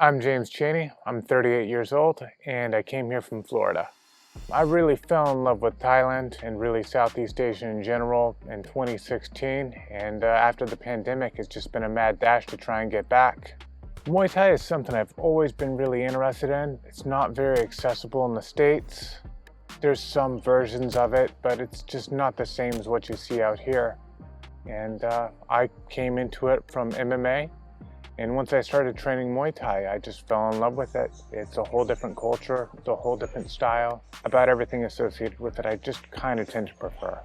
I'm James Chaney. I'm 38 years old and I came here from Florida. I really fell in love with Thailand and really Southeast Asia in general in 2016, and after the pandemic it's just been a mad dash to try and get back. Muay Thai is something I've always been really interested in. It's not very accessible in the States. There's some versions of it, but it's just not the same as what you see out here. And I came into it from MMA. And once I started training Muay Thai, I just fell in love with it. It's a whole different culture, it's a whole different style. About everything associated with it, I just kind of tend to prefer.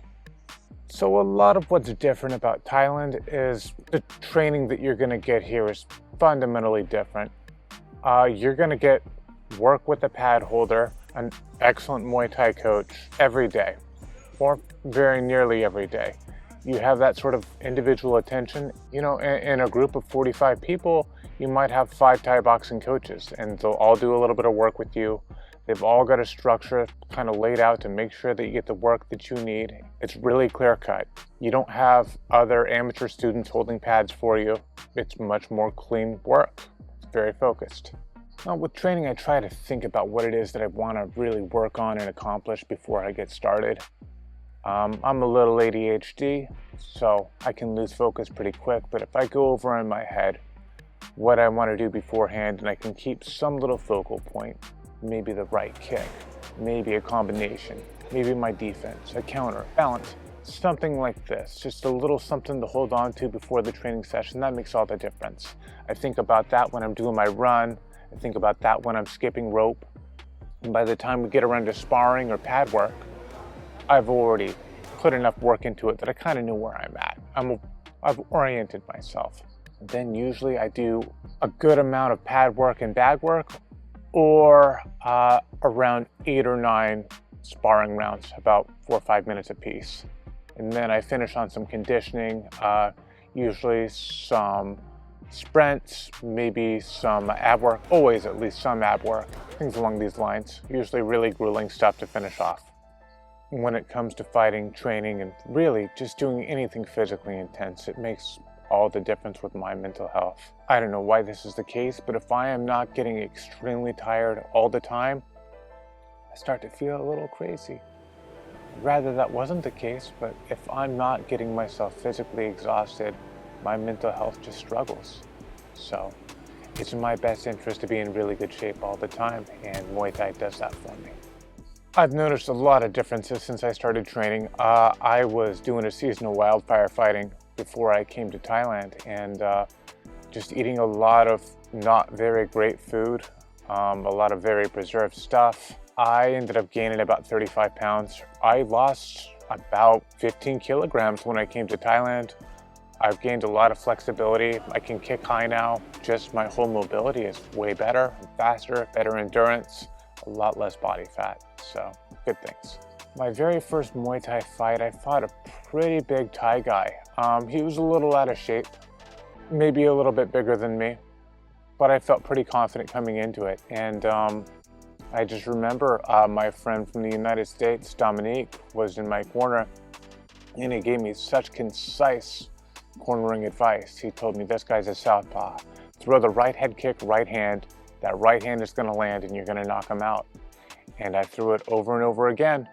So a lot of what's different about Thailand is the training that you're gonna get here is fundamentally different. You're gonna get work with a pad holder, an excellent Muay Thai coach every day, or very nearly every day. You have that sort of individual attention. You know, in a group of 45 people, you might have 5 Thai boxing coaches, and they'll all do a little bit of work with you. They've all got a structure kind of laid out to make sure that you get the work that you need. It's really clear cut. You don't have other amateur students holding pads for you. It's much more clean work. It's very focused. Now, with training, I try to think about what it is that I want to really work on and accomplish before I get started. I'm a little ADHD, so I can lose focus pretty quick, but if I go over in my head what I want to do beforehand and I can keep some little focal point, maybe the right kick, maybe a combination, maybe my defense, a counter, balance, something like this, just a little something to hold on to before the training session, that makes all the difference. I think about that when I'm doing my run, I think about that when I'm skipping rope, and by the time we get around to sparring or pad work, I've already put enough work into it that I kind of know where I'm at. I've oriented myself. And then usually I do a good amount of pad work and bag work, or around 8 or 9 sparring rounds, about 4 or 5 minutes apiece. And then I finish on some conditioning, usually some sprints, maybe some ab work, always at least some ab work, things along these lines, usually really grueling stuff to finish off. When it comes to fighting, training, and really just doing anything physically intense, it makes all the difference with my mental health. I don't know why this is the case, but if I am not getting extremely tired all the time, I start to feel a little crazy. Rather that wasn't the case, but if I'm not getting myself physically exhausted, my mental health just struggles. So it's in my best interest to be in really good shape all the time, and Muay Thai does that for me. I've noticed a lot of differences since I started training. I was doing a seasonal wildfire fighting before I came to Thailand, and just eating a lot of not very great food, a lot of very preserved stuff. I ended up gaining about 35 pounds. I lost about 15 kilograms when I came to Thailand. I've gained a lot of flexibility. I can kick high now. Just my whole mobility is way better, faster, better endurance, a lot less body fat, so good things. My very first Muay Thai fight, I fought a pretty big Thai guy. He was a little out of shape, maybe a little bit bigger than me, but I felt pretty confident coming into it. And I just remember my friend from the United States, Dominique, was in my corner, and he gave me such concise cornering advice. He told me, this guy's a southpaw. Throw the right head kick, right hand. That right hand is going to land and you're going to knock him out. And I threw it over and over again.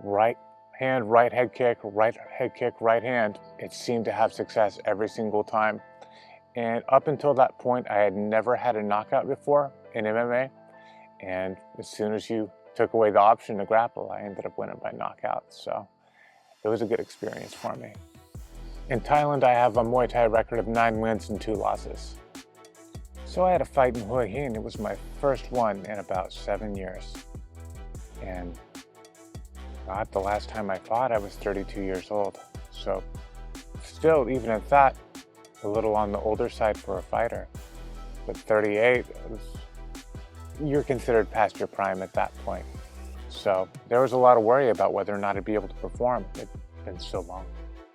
Right hand, right head kick, right head kick, right hand. It seemed to have success every single time. And up until that point, I had never had a knockout before in MMA. And as soon as you took away the option to grapple, I ended up winning by knockout. So it was a good experience for me. In Thailand, I have a Muay Thai record of 9 wins and 2 losses. So I had a fight in Hue Hin. It was my first one in about 7 years. And God, the last time I fought, I was 32 years old. So still, even at that, a little on the older side for a fighter. But 38, you're considered past your prime at that point. So there was a lot of worry about whether or not I'd be able to perform. It'd been so long.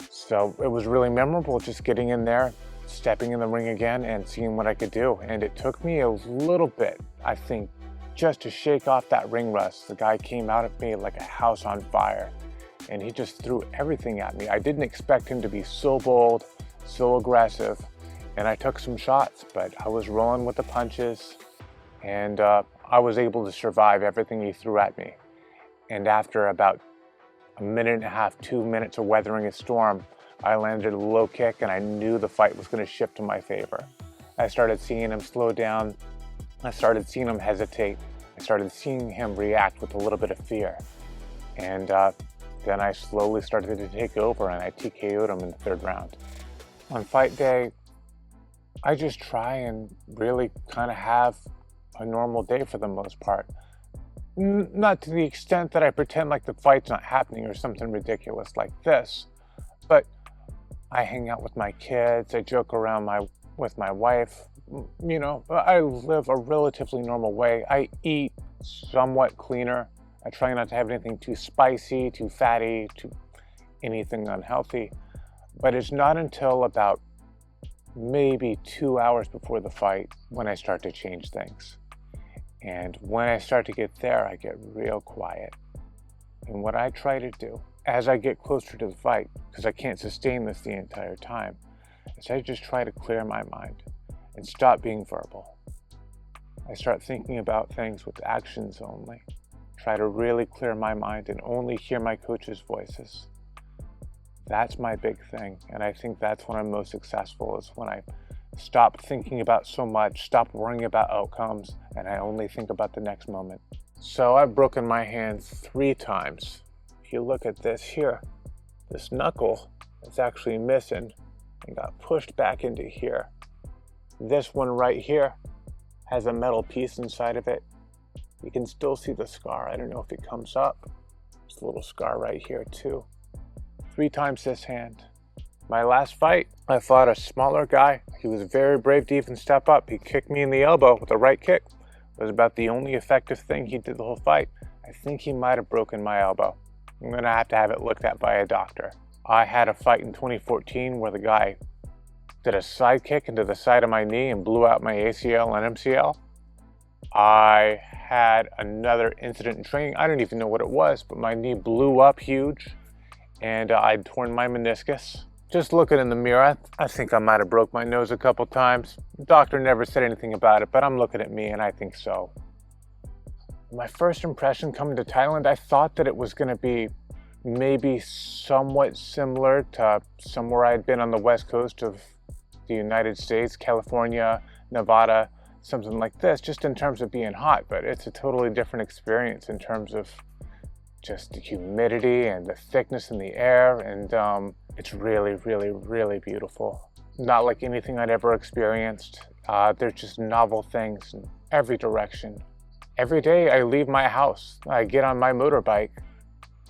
So it was really memorable just getting in there, stepping in the ring again and seeing what I could do. And it took me a little bit, I think, just to shake off that ring rust. The guy came out at me like a house on fire, and he just threw everything at me. I didn't expect him to be so bold, so aggressive, and I took some shots, but I was rolling with the punches. and I was able to survive everything he threw at me. And after about a minute and a half, 2 minutes of weathering a storm, I landed a low kick and I knew the fight was going to shift in my favor. I started seeing him slow down. I started seeing him hesitate. I started seeing him react with a little bit of fear. And then I slowly started to take over and I TKO'd him in the 3rd round. On fight day, I just try and really kind of have a normal day for the most part. Not to the extent that I pretend like the fight's not happening or something ridiculous like this, but I hang out with my kids, I joke around with my wife. You know, I live a relatively normal way. I eat somewhat cleaner. I try not to have anything too spicy, too fatty, too anything unhealthy. But it's not until about maybe 2 hours before the fight when I start to change things. And when I start to get there, I get real quiet. And what I try to do as I get closer to the fight, because I can't sustain this the entire time, is I just try to clear my mind and stop being verbal. I start thinking about things with actions only. Try to really clear my mind and only hear my coach's voices. That's my big thing, and I think that's when I'm most successful, is when I stop thinking about so much, stop worrying about outcomes, and I only think about the next moment. So I've broken my hand 3 times. If you look at this here, this knuckle is actually missing and got pushed back into here. This one right here has a metal piece inside of it. You can still see the scar. I don't know if it comes up. There's a little scar right here too. 3 times this hand. My last fight, I fought a smaller guy. He was very brave to even step up. He kicked me in the elbow with a right kick. It was about the only effective thing he did the whole fight. I think he might have broken my elbow. I'm gonna have to have it looked at by a doctor. I had a fight in 2014 where the guy did a side kick into the side of my knee and blew out my ACL and MCL. I had another incident in training. I don't even know what it was, but my knee blew up huge and I'd torn my meniscus. Just looking in the mirror, I think I might have broke my nose a couple times. The doctor never said anything about it, but I'm looking at me and I think so. My first impression coming to Thailand, I thought that it was going to be maybe somewhat similar to somewhere I'd been on the west coast of the United States, California, Nevada, something like this, just in terms of being hot, but it's a totally different experience in terms of just the humidity and the thickness in the air, and it's really, really, really beautiful. Not like anything I'd ever experienced. There's just novel things in every direction. Every day I leave my house, I get on my motorbike,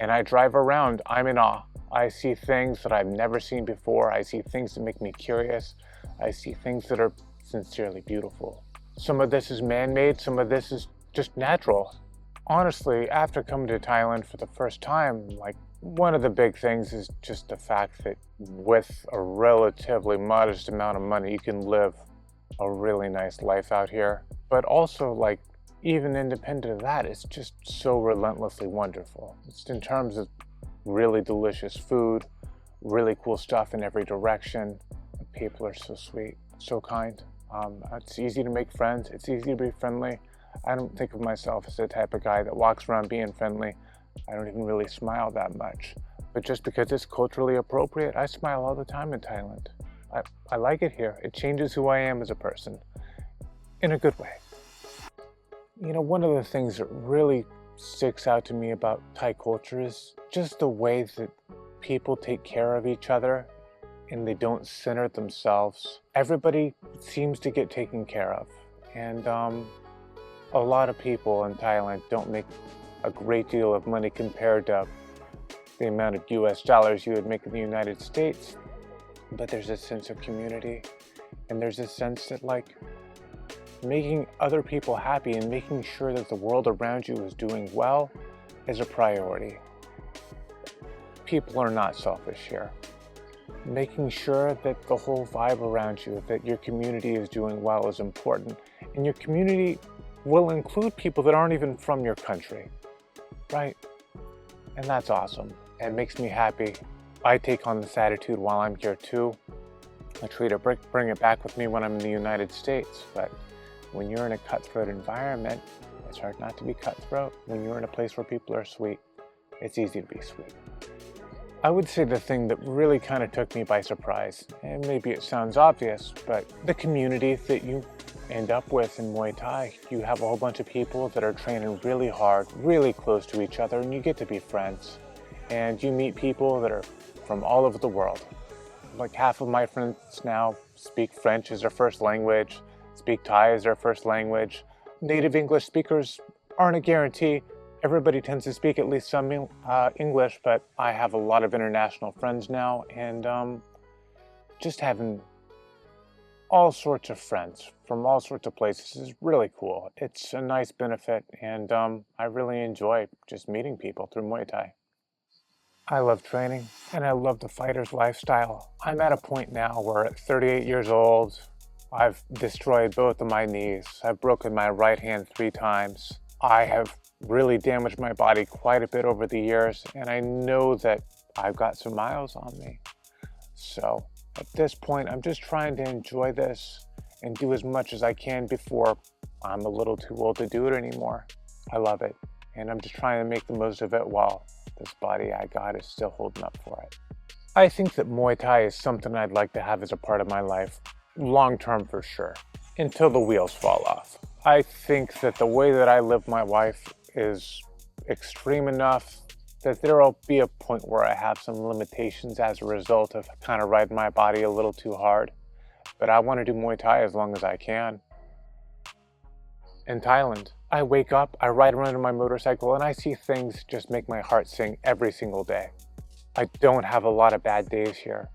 and I drive around. I'm in awe. I see things that I've never seen before. I see things that make me curious. I see things that are sincerely beautiful. Some of this is man-made, some of this is just natural. Honestly, after coming to Thailand for the first time, like, one of the big things is just the fact that with a relatively modest amount of money, you can live a really nice life out here. But also, like, even independent of that, it's just so relentlessly wonderful. It's in terms of really delicious food, really cool stuff in every direction. People are so sweet, so kind. It's easy to make friends. It's easy to be friendly. I don't think of myself as the type of guy that walks around being friendly. I don't even really smile that much. But just because it's culturally appropriate, I smile all the time in Thailand. I like it here. It changes who I am as a person, in a good way. You know, one of the things that really sticks out to me about Thai culture is just the way that people take care of each other and they don't center themselves. Everybody seems to get taken care of. And a lot of people in Thailand don't make a great deal of money compared to the amount of US dollars you would make in the United States. But there's a sense of community, and there's a sense that, like, making other people happy and making sure that the world around you is doing well is a priority. People are not selfish here. Making sure that the whole vibe around you, that your community is doing well, is important. And your community will include people that aren't even from your country, right? And that's awesome. It makes me happy. I take on this attitude while I'm here too. I try to bring it back with me when I'm in the United States, but When you're in a cutthroat environment, it's hard not to be cutthroat. When you're in a place where people are sweet, it's easy to be sweet. I would say the thing that really kind of took me by surprise, and maybe it sounds obvious, but the community that you end up with in Muay Thai. You have a whole bunch of people that are training really hard, really close to each other, and you get to be friends. And you meet people that are from all over the world. Like half of my friends now speak French as their first language, speak Thai as their first language. Native English speakers aren't a guarantee. Everybody tends to speak at least some English, but I have a lot of international friends now, and just having all sorts of friends from all sorts of places is really cool. It's a nice benefit, and I really enjoy just meeting people through Muay Thai. I love training, and I love the fighter's lifestyle. I'm at a point now where at 38 years old, I've destroyed both of my knees. I've broken my right hand 3 times. I have really damaged my body quite a bit over the years, and I know that I've got some miles on me. So at this point, I'm just trying to enjoy this and do as much as I can before I'm a little too old to do it anymore. I love it, and I'm just trying to make the most of it while this body I got is still holding up for it. I think that Muay Thai is something I'd like to have as a part of my life, long term for sure, until the wheels fall off. I think that the way that I live my life is extreme enough that there'll be a point where I have some limitations as a result of kind of riding my body a little too hard. But I want to do Muay Thai as long as I can. In Thailand, I wake up, I ride around on my motorcycle, and I see things just make my heart sing every single day. I don't have a lot of bad days here.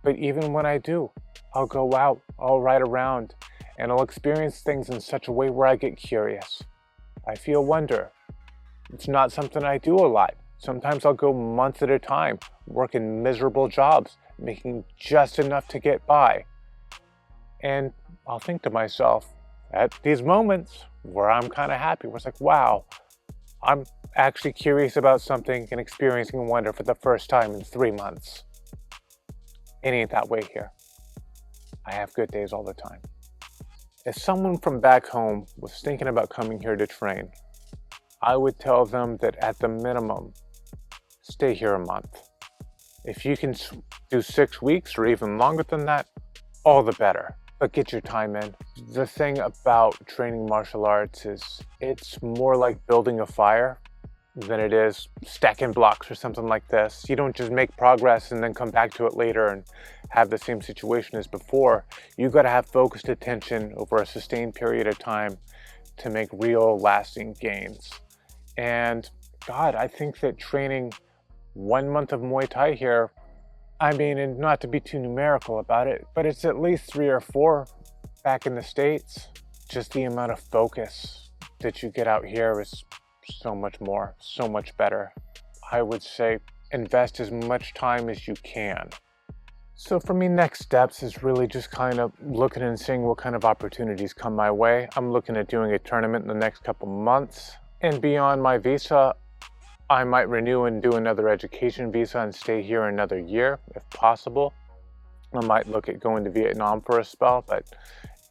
But even when I do, I'll go out, I'll ride around, and I'll experience things in such a way where I get curious. I feel wonder. It's not something I do a lot. Sometimes I'll go months at a time, working miserable jobs, making just enough to get by. And I'll think to myself, at these moments where I'm kind of happy, where it's like, wow, I'm actually curious about something and experiencing wonder for the first time in 3 months. It ain't that way here. I have good days all the time. If someone from back home was thinking about coming here to train, I would tell them that at the minimum, stay here a month. If you can do 6 weeks or even longer than that, all the better. But get your time in. The thing about training martial arts is it's more like building a fire than it is stacking blocks or something like this. You don't just make progress and then come back to it later and have the same situation as before. You got to have focused attention over a sustained period of time to make real lasting gains. And God, I think that training 1 month of Muay Thai here, I mean, and not to be too numerical about it, but it's at least 3 or 4 back in the States. Just the amount of focus that you get out here is so much more, so much better. I would say invest as much time as you can. So for me, next steps is really just kind of looking and seeing what kind of opportunities come my way. I'm looking at doing a tournament in the next couple months. And beyond my visa, I might renew and do another education visa and stay here another year, if possible. I might look at going to Vietnam for a spell, but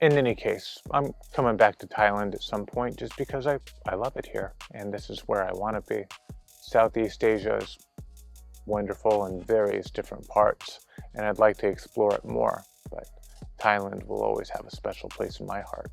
in any case, I'm coming back to Thailand at some point just because I love it here, and this is where I want to be. Southeast Asia is wonderful in various different parts, and I'd like to explore it more, but Thailand will always have a special place in my heart.